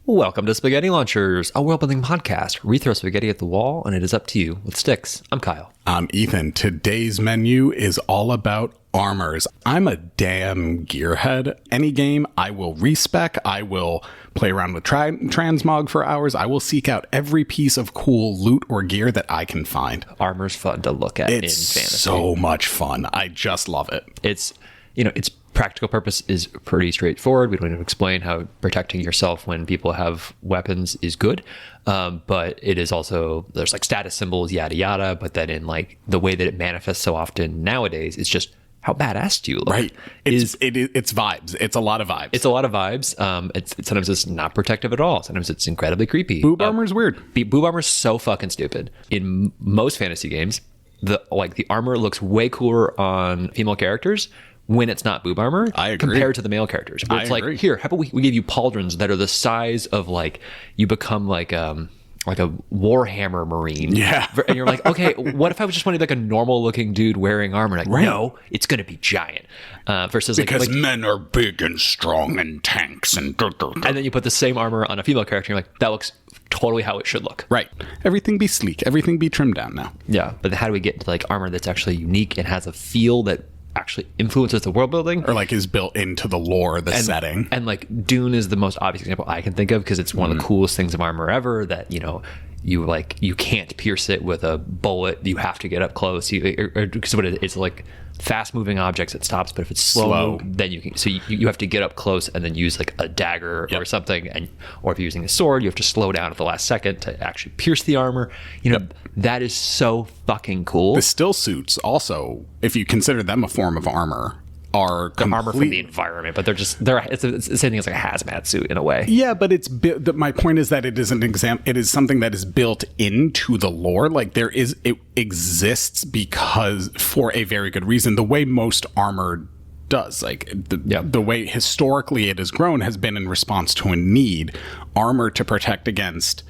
Welcome to Spaghetti Launchers, a world-building podcast where we throw spaghetti at the wall and it is up to you with sticks. I'm Kyle. I'm Ethan. Today's menu is all about armors. I'm a damn gearhead. Any game, I will respec. I will play around with transmog for hours. I will seek out every piece of cool loot or gear that I can find. Armor's fun to look at in fantasy. It's so much fun. I just love it. Its practical purpose is pretty straightforward. We don't need to explain how protecting yourself when people have weapons is good. But it is also, there's like status symbols, yada, yada. But then in like the way that it manifests so often nowadays, it's just how badass do you look? Right. It's vibes. It's a lot of vibes. It's a lot of vibes. Sometimes it's not protective at all. Sometimes it's incredibly creepy. Boob armor's weird. Boob armor's so fucking stupid. In most fantasy games, the armor looks way cooler on female characters when it's not boob armor. I agree. Compared to the male characters. But it's agree. Here, how about we give you pauldrons that are the size of like, you become like a Warhammer Marine. Yeah. And you're like, okay, what if I was just wanting like a normal looking dude wearing armor? Like, no, it's going to be giant. Versus because men are big and strong and tanks and... And then you put the same armor on a female character and you're like, that looks totally how it should look. Right. Everything be sleek. Everything be trimmed down now. Yeah. But how do we get into like armor that's actually unique and has a feel that actually influences the world building, or like is built into the lore, the setting? And like Dune is the most obvious example I can think of because it's one of the coolest things of armor ever, that you can't pierce it with a bullet. You have to get up close. Because it's like fast moving objects, it stops, but if it's slow, then you can. So you have to get up close and then use like a dagger or something, or if you're using a sword, you have to slow down at the last second to actually pierce the armor. That is so fucking cool. The still suits also, if you consider them a form of armor, are armor from the environment, but it's the same thing as like a hazmat suit in a way. Yeah, but my point is that it is it is something that is built into the lore. Like it exists because for a very good reason. The way most armor does, like the way historically it has grown has been in response to a need. Armor to protect against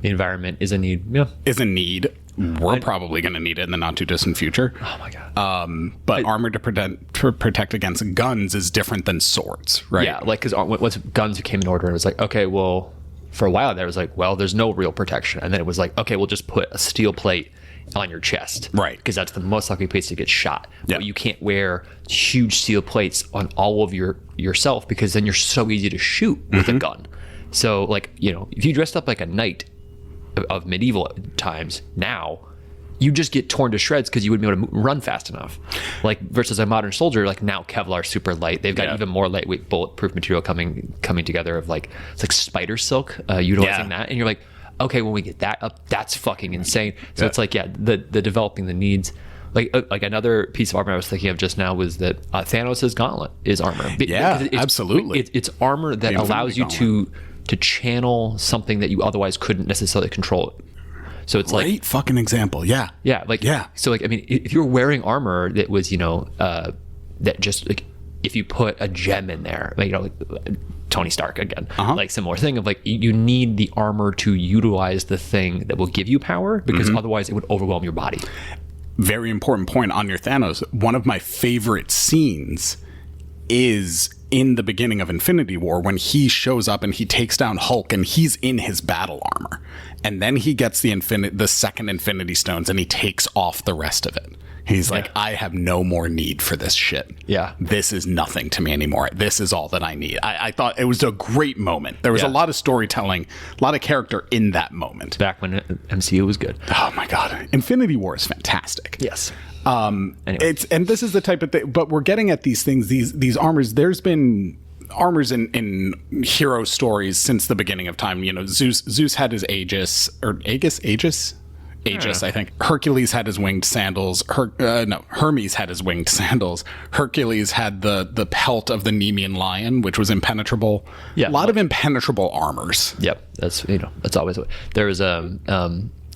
the environment is a need. Yeah, is a need. We're probably going to need it in the not too distant future. Oh my god! But armor to protect against guns is different than swords, right? Yeah, like because once guns came in order, it was like, okay, well, for a while there was like, well, there's no real protection, and then it was like, okay, we'll just put a steel plate on your chest, right? Because that's the most likely place to get shot. Yeah. But you can't wear huge steel plates on all of yourself because then you're so easy to shoot with a gun. So like if you dressed up like a knight of medieval times, now you just get torn to shreds because you wouldn't be able to run fast enough. Like versus a modern soldier, like now Kevlar super light. They've got even more lightweight bulletproof material coming together of like, it's like spider silk, utilizing that, and you're like, okay, when we get that up, that's fucking insane. So it's like, the developing the needs. Like another piece of armor I was thinking of just now was that Thanos' gauntlet is armor. Absolutely. It's armor that allows you to channel something that you otherwise couldn't necessarily control it. So it's great fucking example. Yeah. So like, I mean, if you were wearing armor that was, that just like, if you put a gem in there, like, like Tony Stark again, like similar thing of like, you need the armor to utilize the thing that will give you power because otherwise it would overwhelm your body. Very important point on your Thanos. One of my favorite scenes is in the beginning of Infinity War when he shows up and he takes down Hulk and he's in his battle armor, and then he gets the second Infinity Stones and he takes off the rest of it. He's like, I have no more need for this shit. Yeah. This is nothing to me anymore. This is all that I need. I thought it was a great moment. There was a lot of storytelling, a lot of character in that moment. Back when MCU was good. Oh my God. Infinity War is fantastic. Yes. Anyway. And this is the type of thing, but we're getting at these things, these armors. There's been armors in hero stories since the beginning of time. Zeus had his Aegis, I think. Hercules had his winged sandals. Hermes had his winged sandals. Hercules had the pelt of the Nemean lion, which was impenetrable. Yeah, a lot of impenetrable armors. Yep, that's always what there was.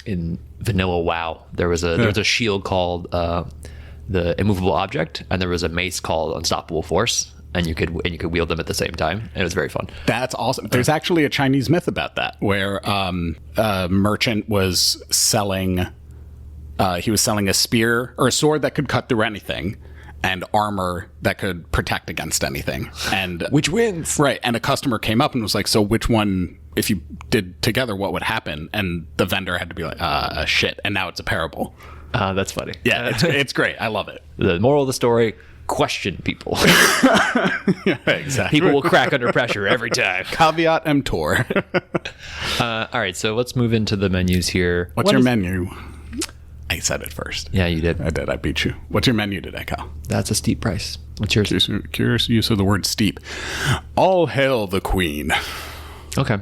In vanilla WoW, there was a shield called the Immovable Object, and there was a mace called Unstoppable Force. And you could wield them at the same time, and it was very fun. That's awesome. There's actually a Chinese myth about that, where a merchant was selling a spear or a sword that could cut through anything, and armor that could protect against anything. And which wins? Right. And a customer came up and was like, "So which one did together, what would happen? And the vendor had to be like, shit. And now it's a parable. That's funny. Yeah, it's great. I love it. The moral of the story: question people. Yeah, exactly. People will crack under pressure every time. Caveat emptor. All right, so let's move into the menus here. What's your menu? I said it first. Yeah, you did. I did. I beat you. What's your menu today, Kyle? That's a steep price. What's yours? Curious use of the word steep. All hail the queen. Okay.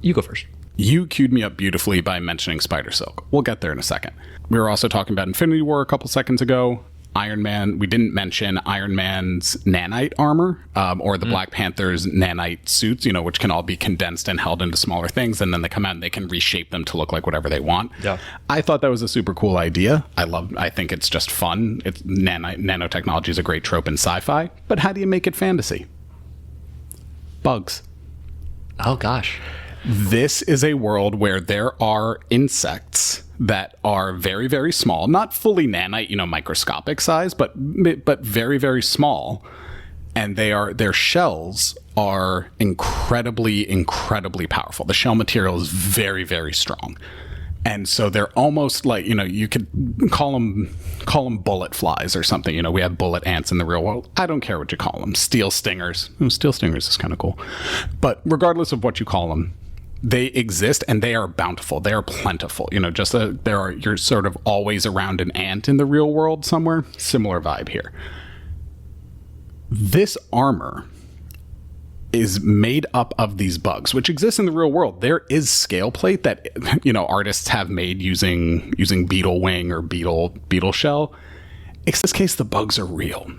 You go first. You queued me up beautifully by mentioning Spider Silk. We'll get there in a second. We were also talking about Infinity War a couple seconds ago. Iron Man, we didn't mention Iron Man's nanite armor, or the Black Panther's nanite suits, which can all be condensed and held into smaller things, and then they come out and they can reshape them to look like whatever they want. Yeah. I thought that was a super cool idea. I think it's just fun. Nanotechnology is a great trope in sci-fi, but how do you make it fantasy? Bugs. Oh, gosh. This is a world where there are insects that are very, very small, not fully nanite, microscopic size, but very, very small. And their shells are incredibly, incredibly powerful. The shell material is very, very strong. And so they're almost like, you could call them bullet flies or something. We have bullet ants in the real world. I don't care what you call them. Steel stingers. Steel stingers is kind of cool. But regardless of what you call them, they exist and they are bountiful. They are plentiful. You're sort of always around an ant in the real world somewhere. Similar vibe here. This armor is made up of these bugs, which exist in the real world. There is scale plate that, artists have made using beetle wing or beetle shell. In this case, the bugs are real.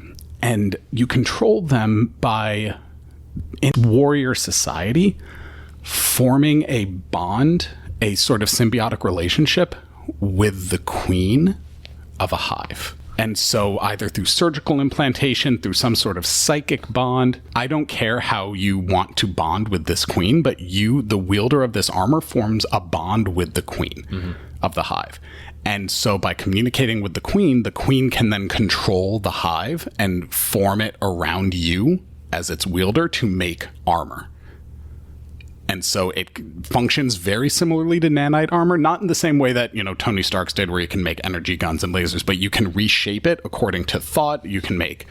And you control them by, in warrior society, forming a bond, a sort of symbiotic relationship with the queen of a hive. And so either through surgical implantation, through some sort of psychic bond, I don't care how you want to bond with this queen, but you, the wielder of this armor, forms a bond with the queen of the hive. And so by communicating with the queen can then control the hive and form it around you as its wielder to make armor. And so it functions very similarly to nanite armor, not in the same way that, Tony Stark's did, where you can make energy guns and lasers, but you can reshape it according to thought. You can make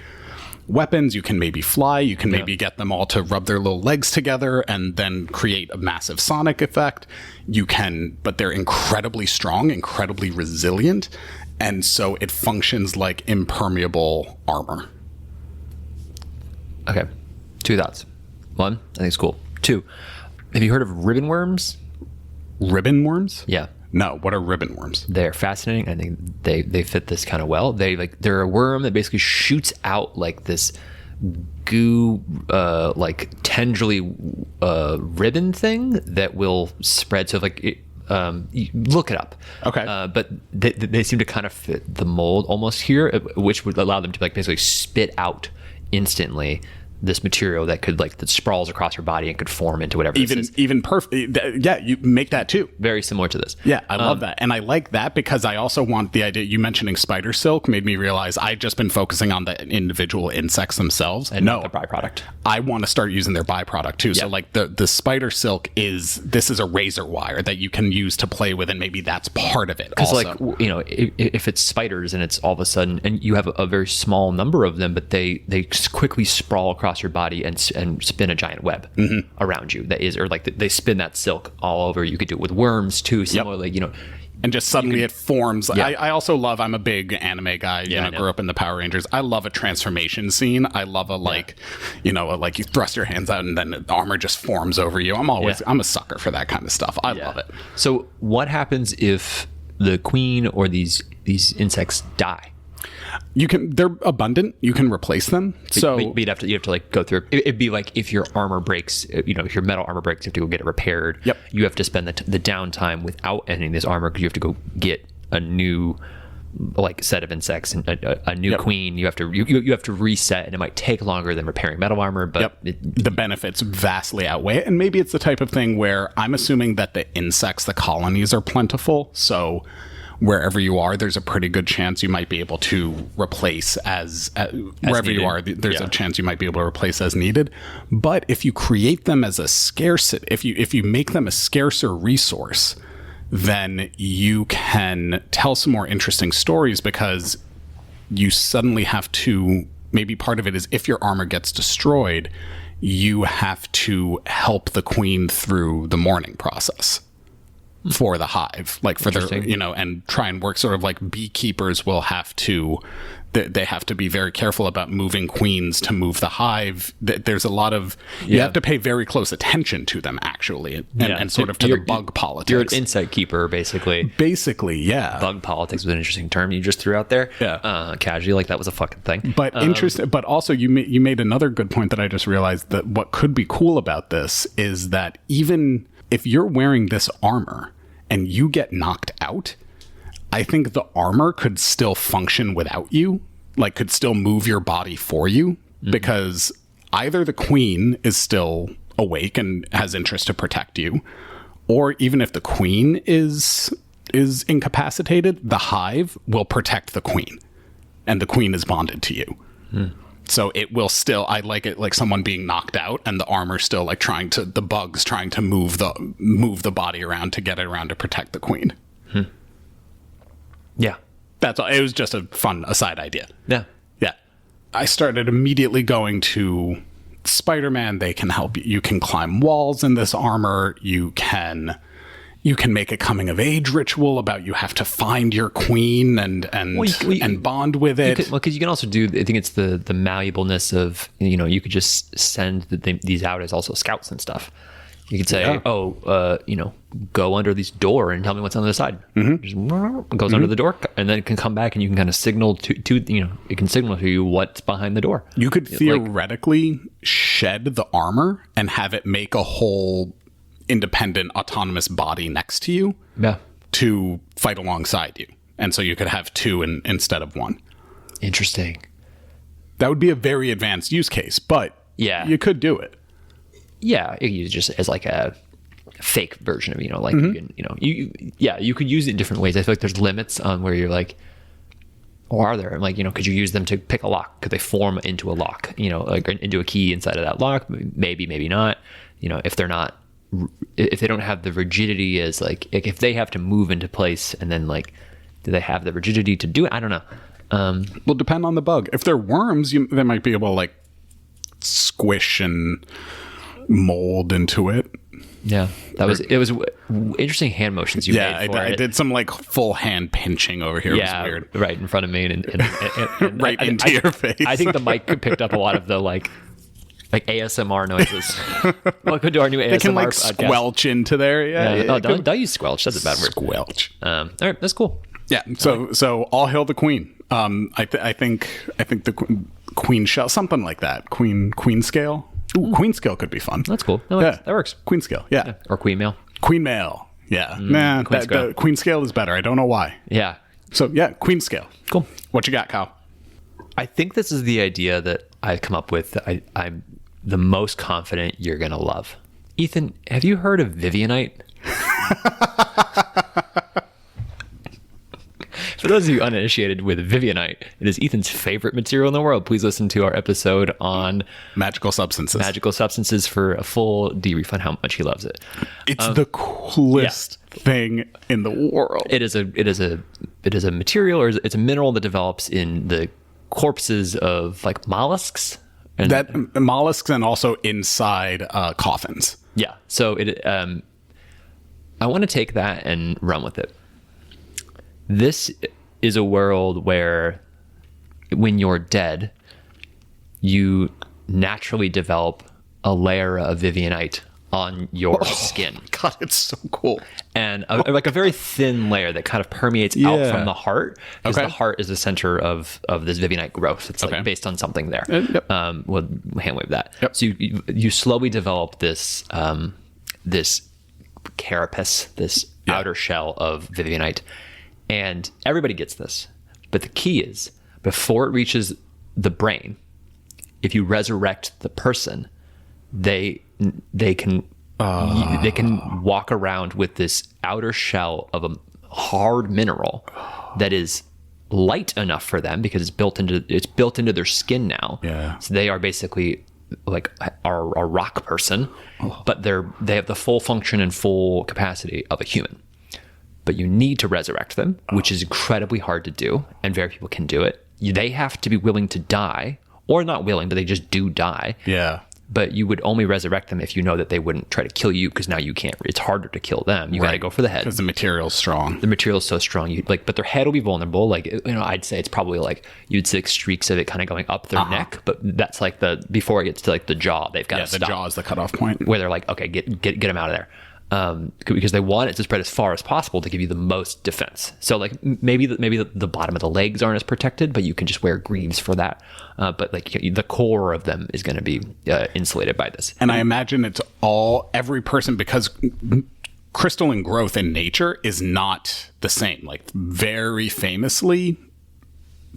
weapons, you can maybe fly, you can maybe get them all to rub their little legs together and then create a massive sonic effect. But they're incredibly strong, incredibly resilient, and so it functions like impermeable armor. Okay. 2 thoughts. 1, I think it's cool. 2, have you heard of ribbon worms? Ribbon worms? Yeah. No, what are ribbon worms? They're fascinating. I think they fit this kind of well. They're a worm that basically shoots out like this goo, like tendrily ribbon thing that will spread. So you look it up. Okay. But they seem to kind of fit the mold almost here, which would allow them to basically spit out instantly this material that could that sprawls across your body and could form into whatever this is. Even perfect. Yeah, you make that too. Very similar to this. Yeah, I love that. And I like that because I also want the idea, you mentioning spider silk made me realize I've just been focusing on the individual insects themselves. And not the byproduct. I want to start using their byproduct too. Yeah. So the spider silk is a razor wire that you can use to play with, and maybe that's part of it. Because if it's spiders and it's all of a sudden, and you have a very small number of them, but they quickly sprawl across your body and spin a giant web around you. They spin that silk all over. You could do it with worms too. Similarly, and just suddenly it forms. Yeah. I also love, I'm a big anime guy, grew up in the Power Rangers. I love a transformation scene. I love you thrust your hands out and then the armor just forms over you. I'm a sucker for that kind of stuff. I love it. So what happens if the queen or these insects die? They're abundant. You can replace them. So but you have to go through. It'd be like if your armor breaks, if your metal armor breaks, you have to go get it repaired. Yep. You have to spend the downtime without ending this armor because you have to go get a new set of insects and a new queen. You have to reset, and it might take longer than repairing metal armor. But the benefits vastly outweigh it. And maybe it's the type of thing where I'm assuming that the insects, the colonies, are plentiful. So wherever you are, there's a pretty good chance you might be able to replace wherever needed. you are. There's Yeah. a chance you might be able to replace as needed. But if you create them as a scarcity, if you make them a scarcer resource, then you can tell some more interesting stories, because you suddenly have to, maybe part of it is if your armor gets destroyed, you have to help the queen through the mourning process for the hive, like for their, Interesting. and try and work sort of like beekeepers will have to, they have to be very careful about moving queens to move the hive. There's a lot of, you have to pay very close attention to them, actually, and sort of to the bug politics. You're an insect keeper, basically. Basically, yeah. Bug politics was an interesting term you just threw out there. Yeah. Casually, like that was a fucking thing. But interesting. But also, you made another good point that I just realized, that what could be cool about this is that even if you're wearing this armor and you get knocked out, I think the armor could still function without you, like could still move your body for you, because either the queen is still awake and has interest to protect you, or even if the queen is incapacitated, the hive will protect the queen, and the queen is bonded to you. So it will still, I like it like someone being knocked out and the armor still like the bugs trying to move the body around to get it around to protect the queen. Yeah. That's all. It was just a fun aside idea. Yeah. Yeah. I started immediately going to Spider-Man. They can help you. You can climb walls in this armor. You can make a coming of age ritual about you have to find your queen and bond with it. Because you can also do, I think it's the malleableness of, you could just send these out as also scouts and stuff. You could say, go under this door and tell me what's on the other side. Just goes under the door, and then it can come back, and you can kind of signal to it can signal to you what's behind the door. You could theoretically shed the armor and have it make a whole independent autonomous body next to you to fight alongside you. And so you could have two instead of one. Interesting. That would be a very advanced use case, but you could do it. Yeah, you use it just as like a fake version of, you can, you could use it in different ways. I feel like there's limits on where you're like, or are there? Like, could you use them to pick a lock? Could they form into a lock, like into a key inside of that lock? Maybe, maybe not. If they're not, if they don't have the rigidity as like if they have to move into place, and then like, do they have the rigidity to do it? I don't know. Will depend on the bug. If they're worms, they might be able to like squish and mold into it. Yeah, it was interesting hand motions you made for I did some like full hand pinching over here. Yeah, it was weird. Right in front of me and right into your face. I think the mic picked up a lot of the like ASMR noises. Welcome to our new ASMR It can like podcast. squelch into there. Yeah. Don't use squelch. That's a bad word. Squelch. All right, that's cool. Yeah. So all hail the queen. I think the queen shell, something like that. Queen scale. Ooh, queen scale could be fun. That's cool. That works. Queen scale. Yeah. Or queen mail. Queen mail. Yeah. The queen scale is better. I don't know why. Yeah. So yeah, queen scale. Cool. What you got, Kyle? I think this is the idea that I've come up with. I'm the most confident you're gonna love. Ethan, have you heard of Vivianite? For those of you uninitiated with Vivianite, it is Ethan's favorite material in the world. Please listen to our episode on magical substances for a full debrief on how much he loves it. It's the coolest thing in the world. It is a material, or it's a mineral that develops in the corpses of like mollusks. And mollusks, and also inside coffins. Yeah. So I want to take that and run with it. This is a world where when you're dead, you naturally develop a layer of Vivianite on your skin. God, it's so cool. And like a very thin layer that kind of permeates out from the heart, because the heart is the center of this Vivianite growth. It's like based on something there. We'll hand wave that. Yep. So you slowly develop this this carapace, this outer shell of Vivianite. And everybody gets this. But the key is, before it reaches the brain, if you resurrect the person, they can walk around with this outer shell of hard mineral that is light enough for them because it's built into their skin now. Yeah. So they are basically like a rock person, but they have the full function and full capacity of a human. But you need to resurrect them, which is incredibly hard to do, and very few people can do it. They have to be willing to die, or not willing, but they just do die. Yeah. But you would only resurrect them if you know that they wouldn't try to kill you, because now you can't. It's harder to kill them. You got to go for the head because the material's strong. The material's so strong. But their head will be vulnerable. Like, I'd say it's probably like you'd see streaks of it kind of going up their neck. But that's like before it gets to like the jaw, they've got to stop. The jaw is the cutoff point where they're like, okay, get them out of there. Because they want it to spread as far as possible to give you the most defense. So like maybe the bottom of the legs aren't as protected, but you can just wear greaves for that. But like the core of them is going to be insulated by this. And I imagine it's every person, because crystalline growth in nature is not the same. Like very famously,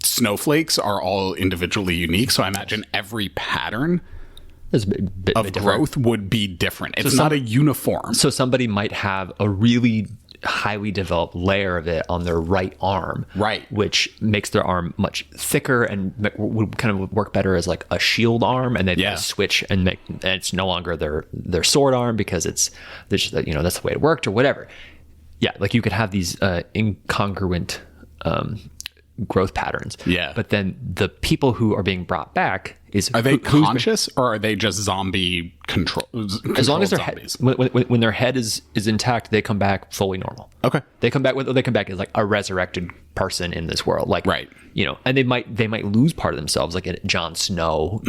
snowflakes are all individually unique. So I imagine every pattern of growth would be different. It's not a uniform. So somebody might have a really highly developed layer of it on their right arm, right, which makes their arm much thicker and would kind of work better as like a shield arm, and then switch and it's no longer their sword arm because it's that's the way it worked or whatever. Yeah, like you could have these incongruent growth patterns. Yeah. But then the people who are being brought back are they conscious or are they just zombie control? As long as their head, when their head is intact, they come back fully normal. Okay. They come back as like a resurrected person in this world. Like, right. And they might lose part of themselves, like a Jon Snow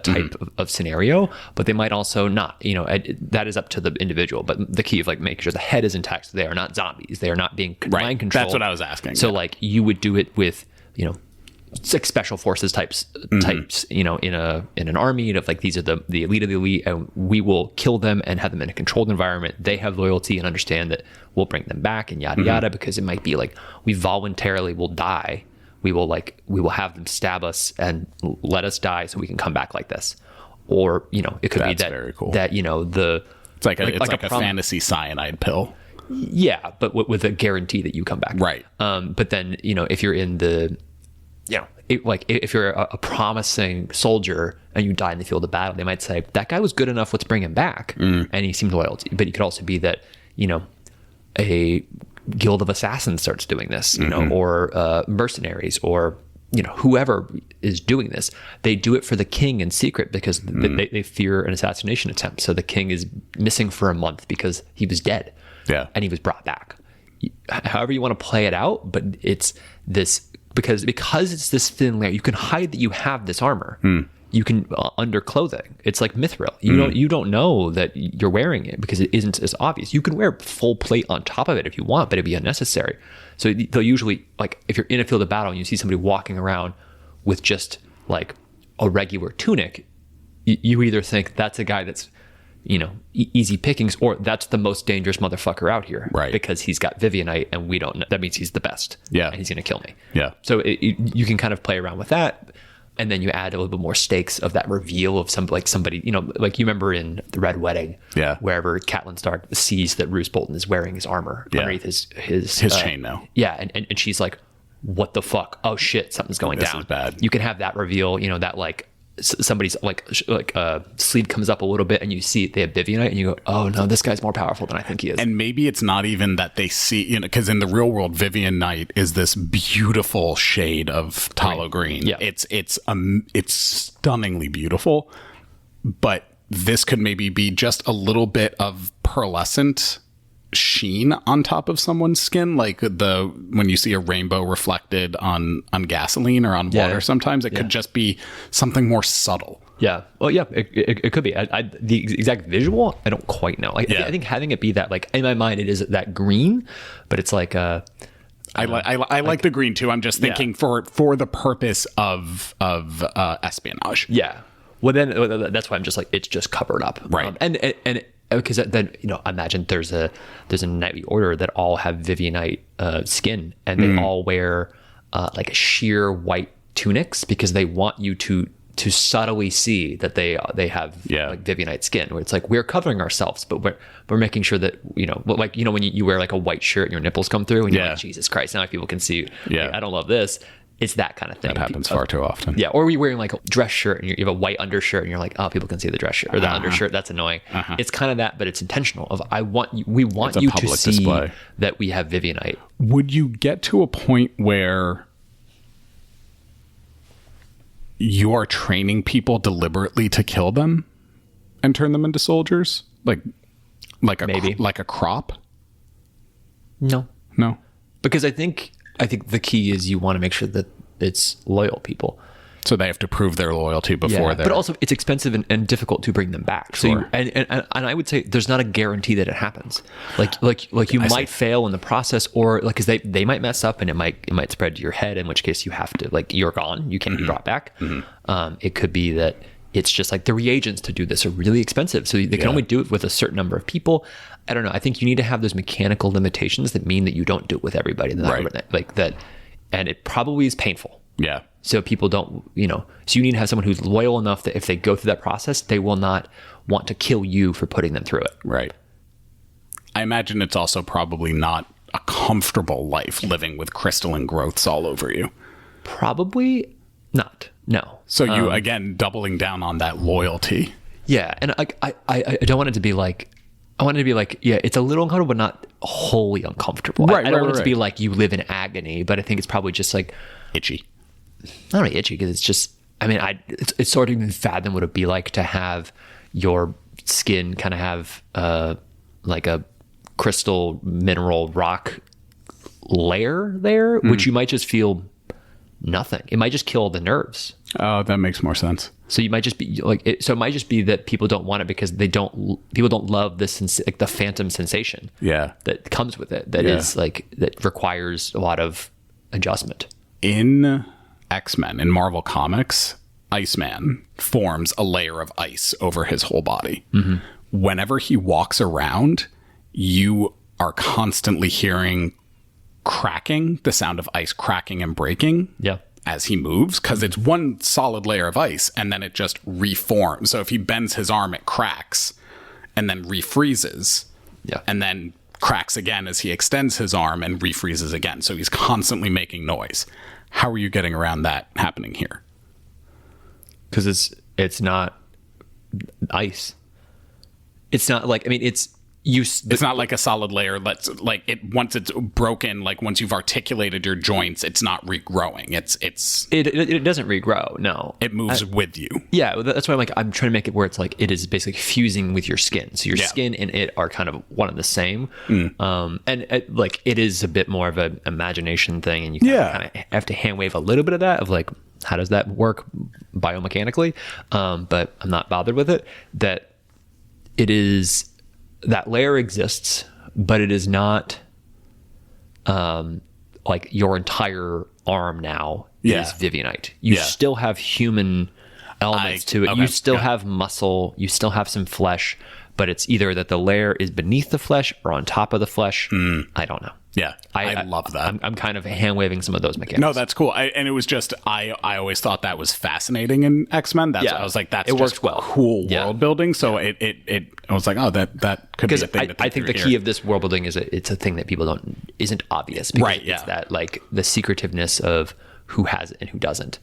type of scenario, but they might also not, that is up to the individual. But the key of like making sure the head is intact, so they are not zombies. They are not being mind controlled. That's what I was asking. So like you would do it with, like special forces types, in an army of like, these are the elite of the elite, and we will kill them and have them in a controlled environment. They have loyalty and understand that we'll bring them back and yada yada, because it might be like we voluntarily will die. We will have them stab us and let us die so we can come back like this. Or, it could be that very cool. That, it's like a fantasy cyanide pill. Yeah, but with a guarantee that you come back. Right. But then, if you're in the, if you're a promising soldier and you die in the field of battle, they might say, that guy was good enough, let's bring him back. And he seemed loyal to you. But it could also be that, a guild of assassins starts doing this, or mercenaries, or, whoever is doing this. They do it for the king in secret because they fear an assassination attempt. So the king is missing for a month because he was dead. Yeah. And he was brought back. However you want to play it out, but it's this, because it's this thin layer, you can hide that you have this armor. You can under clothing. It's like mithril. You don't know that you're wearing it because it isn't as obvious. You can wear full plate on top of it if you want, but it'd be unnecessary. So they'll usually, like, if you're in a field of battle and you see somebody walking around with just like a regular tunic, you either think that's a guy that's, easy pickings, or that's the most dangerous motherfucker out here, right? Because he's got Vivianite and we don't know. That means he's the best. Yeah, and he's gonna kill me. Yeah. So you can kind of play around with that, and then you add a little bit more stakes of that reveal of somebody. Like you remember in the Red Wedding, wherever Catelyn Stark sees that Roose Bolton is wearing his armor underneath his chain now. Yeah, and she's like, "What the fuck? Oh shit, something's going down." This is bad. You can have that reveal. That like. Somebody's like sleeve comes up a little bit and you see they have Vivianite and you go, oh no, this guy's more powerful than I think he is. And maybe it's not even that they see, because in the real world, Vivianite is this beautiful shade of tallow green. Yeah. It's stunningly beautiful, but this could maybe be just a little bit of pearlescent sheen on top of someone's skin, like when you see a rainbow reflected on gasoline or on water. Sometimes it could just be something more subtle. Yeah. Well, yeah, it could be. The exact visual, I don't quite know. I think having it be that, like, in my mind, it is that green, but it's like I like the green too. I'm just thinking for the purpose of espionage. Yeah. Well, then that's why I'm just like, it's just covered up, right? And because then imagine there's a knightly order that all have Vivianite skin, and they all wear like a sheer white tunics because they want you to to subtly see that they have like Vivianite skin, where it's like we're covering ourselves, but we're making sure that, like, when you wear like a white shirt and your nipples come through and you're like, Jesus Christ, now people can see you. Yeah. Like, I don't love this. It's that kind of thing. That happens far too often. Yeah. Or you're wearing like a dress shirt and you have a white undershirt and you're like, oh, people can see the dress shirt or the undershirt. That's annoying. It's kind of that, but it's intentional. We want you to see display. That we have Vivianite. Would you get to a point where you are training people deliberately to kill them and turn them into soldiers? Like a crop? No. Because I think the key is you want to make sure that it's loyal people. So they have to prove their loyalty before they're... But also it's expensive and difficult to bring them back. Sure. So and I would say there's not a guarantee that it happens. Like you might fail in the process, or like, because they might mess up and it might spread to your head, in which case you have to, like, you're gone. You can't be brought back. It could be that it's just like the reagents to do this are really expensive. So they can only do it with a certain number of people. I don't know. I think you need to have those mechanical limitations that mean that you don't do it with everybody. Like that. And it probably is painful. Yeah. So people don't, so you need to have someone who's loyal enough that if they go through that process, they will not want to kill you for putting them through it. Right. I imagine it's also probably not a comfortable life living with crystalline growths all over you. Probably not. No. So you, again, doubling down on that loyalty. Yeah. And I don't want it to be like, yeah, it's a little uncomfortable, but not wholly uncomfortable. I don't want it to be like you live in agony, but I think it's probably just like... Itchy. Not really itchy, because it's just, it's sort of even fathom what it'd be like to have your skin kind of have like a crystal mineral rock layer there, which you might just feel nothing. It might just kill the nerves. Oh, that makes more sense. So you might just be like, it might just be that people don't want it because people don't love this, like the phantom sensation. Yeah. That comes with it. That is like, that requires a lot of adjustment. In X-Men, in Marvel Comics, Iceman forms a layer of ice over his whole body. Whenever he walks around, you are constantly hearing cracking, the sound of ice cracking and breaking as he moves, because it's one solid layer of ice and then it just reforms. So if he bends his arm, it cracks and then refreezes and then cracks again as he extends his arm and refreezes again. So he's constantly making noise. How are you getting around that happening here? Because it's not ice. It's not like, it's not like a solid layer. Like it, once it's broken, like once you've articulated your joints, it's not regrowing. It doesn't regrow. No, it moves with you. Yeah, that's why I'm trying to make it where it's like it is basically fusing with your skin. So your skin and it are kind of one and the same. And it is a bit more of an imagination thing, and you kind of have to hand wave a little bit of that of like, how does that work biomechanically? But I'm not bothered with it. That it is. That layer exists, but it is not like your entire arm now is Vivianite. You still have human elements to it. Okay. You still have muscle. You still have some flesh, but it's either that the layer is beneath the flesh or on top of the flesh. I don't know. Yeah, I love that. I'm kind of hand-waving some of those mechanics. No, that's cool. And it was just, I always thought that was fascinating in X-Men. I was like, it works well. Cool world building. So I was like, oh, that could be a thing. Because I think the key of this world building is it's a thing that people isn't obvious. Because it's that, like, the secretiveness of who has it and who doesn't.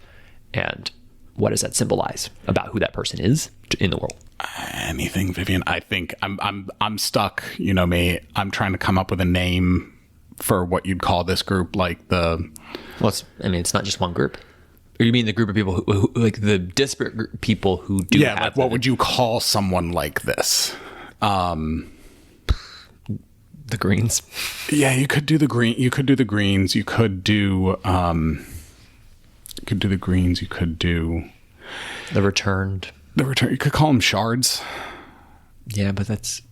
And what does that symbolize about who that person is in the world? Anything, Vivian. I think I'm stuck. You know me. I'm trying to come up with a name for what you'd call this group, like it's not just one group. Or you mean the group of people who like the disparate people who do have like what would you call someone like this? The Greens. Yeah, you could do the green. You could do the Greens. You could do the Greens. You could do the Returned. You could call them Shards. Yeah, but that's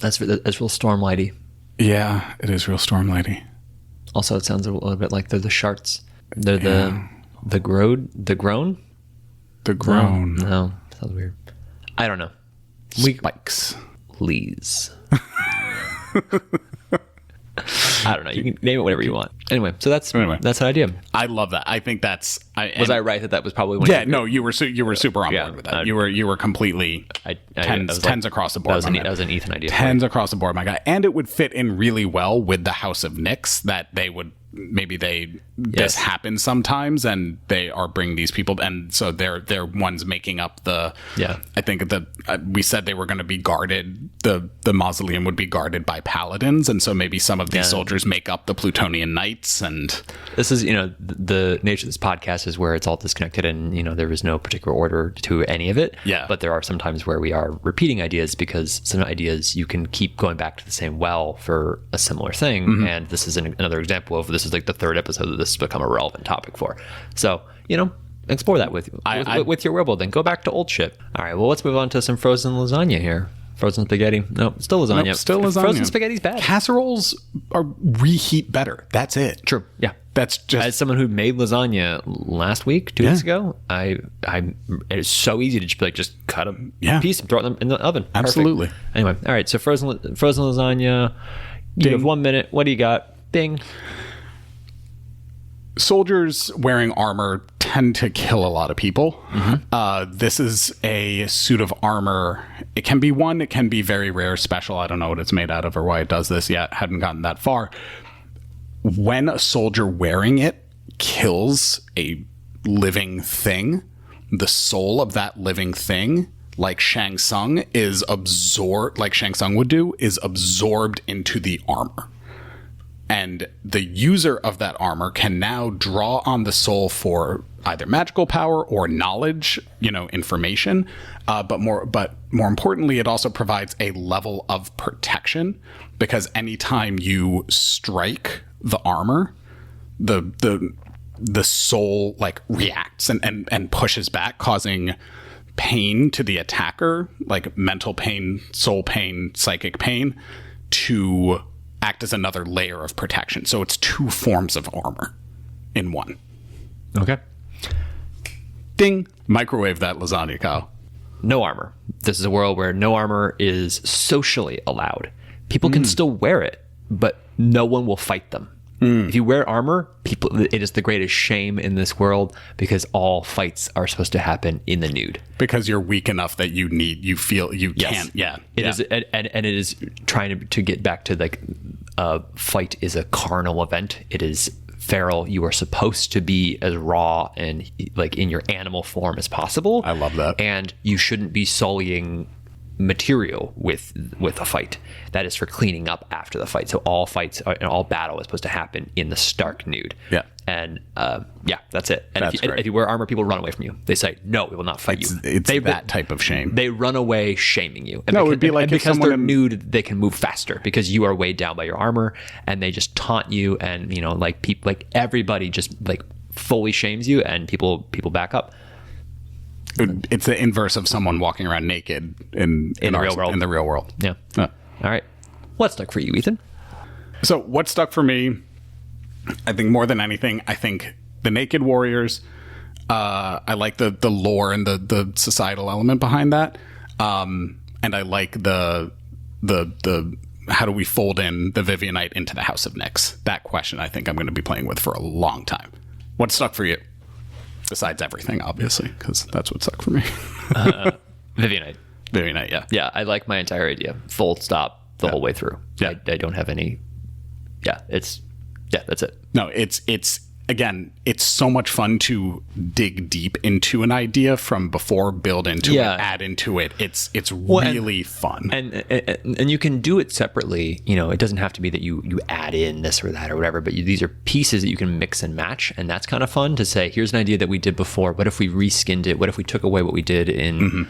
real Stormlighty. Yeah, it is real Stormlighty. Also, it sounds a little bit like they're the Sharts. They're the Grown? No, sounds weird. I don't know. Spikes. Lees. I don't know. You can name it whatever you want. Anyway, so that's an idea. I love that. I think that's. Was I right that was probably one? Yeah, no, you were super on board with that. You were completely tens across the board. That was an Ethan idea. Tens across the board, my guy, and it would fit in really well with the House of Nyx. That they would this happens sometimes, and they are bringing these people, and so they're ones making up the. Yeah, I think that we said they were going to be guarded. The mausoleum would be guarded by paladins, and so maybe some of these soldiers make up the Plutonian Knights. And this is the nature of this podcast is where it's all disconnected, and there is no particular order to any of it. Yeah, but there are some times where we are repeating ideas because some ideas you can keep going back to the same well for a similar thing, and this is another example of this. Is like the third episode that this has become a relevant topic for. So, explore that with your werewolf. Then go back to old shit. All right, well, let's move on to some frozen lasagna here. Frozen spaghetti. No, still lasagna. Nope, still lasagna. Frozen spaghetti's bad. Casseroles are reheat better. That's it. True. Yeah. That's just... As someone who made lasagna last week, 2 weeks ago, it's so easy to just cut a piece and throw it in the oven. Absolutely. Perfect. Anyway, all right, so frozen lasagna. You have 1 minute. What do you got? Bing. Soldiers wearing armor tend to kill a lot of people. This is a suit of armor. It can be one, it can be very rare, special. I don't know what it's made out of or why it does this yet. Hadn't gotten that far. When a soldier wearing it kills a living thing, the soul of that living thing, like Shang Tsung is absorbed, like Shang Tsung would do, is absorbed into the armor. And the user of that armor can now draw on the soul for either magical power or knowledge, information. But more importantly, it also provides a level of protection, because anytime you strike the armor, the soul reacts and pushes back, causing pain to the attacker, like mental pain, soul pain, psychic pain, to act as another layer of protection. So it's 2 forms of armor in one. Okay. Ding. Microwave that lasagna, Kyle. No armor. This is a world where no armor is socially allowed. People can still wear it, but no one will fight them. If you wear armor, it is the greatest shame in this world, because all fights are supposed to happen in the nude. Because you're weak enough that you feel you can't. Yeah. It is, and it is trying to get back to fight is a carnal event. It is feral. You are supposed to be as raw and in your animal form as possible. I love that. And you shouldn't be sullying material with a fight. That is for cleaning up after the fight. So all fights and all battle is supposed to happen in the stark nude. Yeah. And that's it. And if you wear armor, people run away from you. They say, no, we will not fight you. It's that type of shame. They run away shaming you. And it would be like because they're nude, they can move faster because you are weighed down by your armor, and they just taunt you, and people, everybody just fully shames you, and people back up. It's the inverse of someone walking around naked in the real world. In the real world. Yeah. All right. What's stuck for you, Ethan? So what stuck for me, I think more than anything, I think the Naked Warriors. I like the lore and the societal element behind that. And I like the how do we fold in the Vivianite into the House of Nyx? That question I think I'm going to be playing with for a long time. What stuck for you? Besides everything, obviously, because that's what stuck for me. Vivianite. Vivianite, yeah. Yeah, I like my entire idea. Full stop the whole way through. Yeah. I don't have any... that's it. No, it's again, it's so much fun to dig deep into an idea from before, build into it, add into it. It's really fun. And you can do it separately. It doesn't have to be that you add in this or that or whatever, but these are pieces that you can mix and match. And that's kind of fun to say, here's an idea that we did before. What if we reskinned it? What if we took away what we did in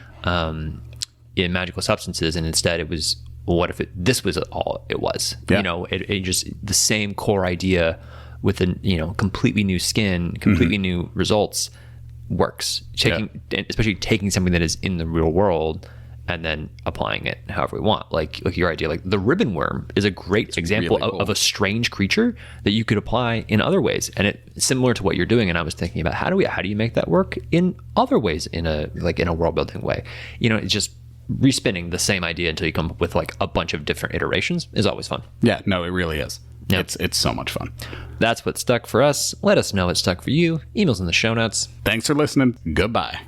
Magical Substances, and instead it was, what if this was all it was? Yeah. It just the same core idea with a completely new skin, completely new results works. Especially taking something that is in the real world and then applying it however we want. Like your idea, like the ribbon worm is a great example really cool. of a strange creature that you could apply in other ways, and it's similar to what you're doing. And I was thinking about how do you make that work in other ways in a world building way? It's just respinning the same idea until you come up with a bunch of different iterations is always fun. Yeah, no, it really is. Yep. It's so much fun. That's what stuck for us. Let us know what stuck for you. Emails in the show notes. Thanks for listening. Goodbye.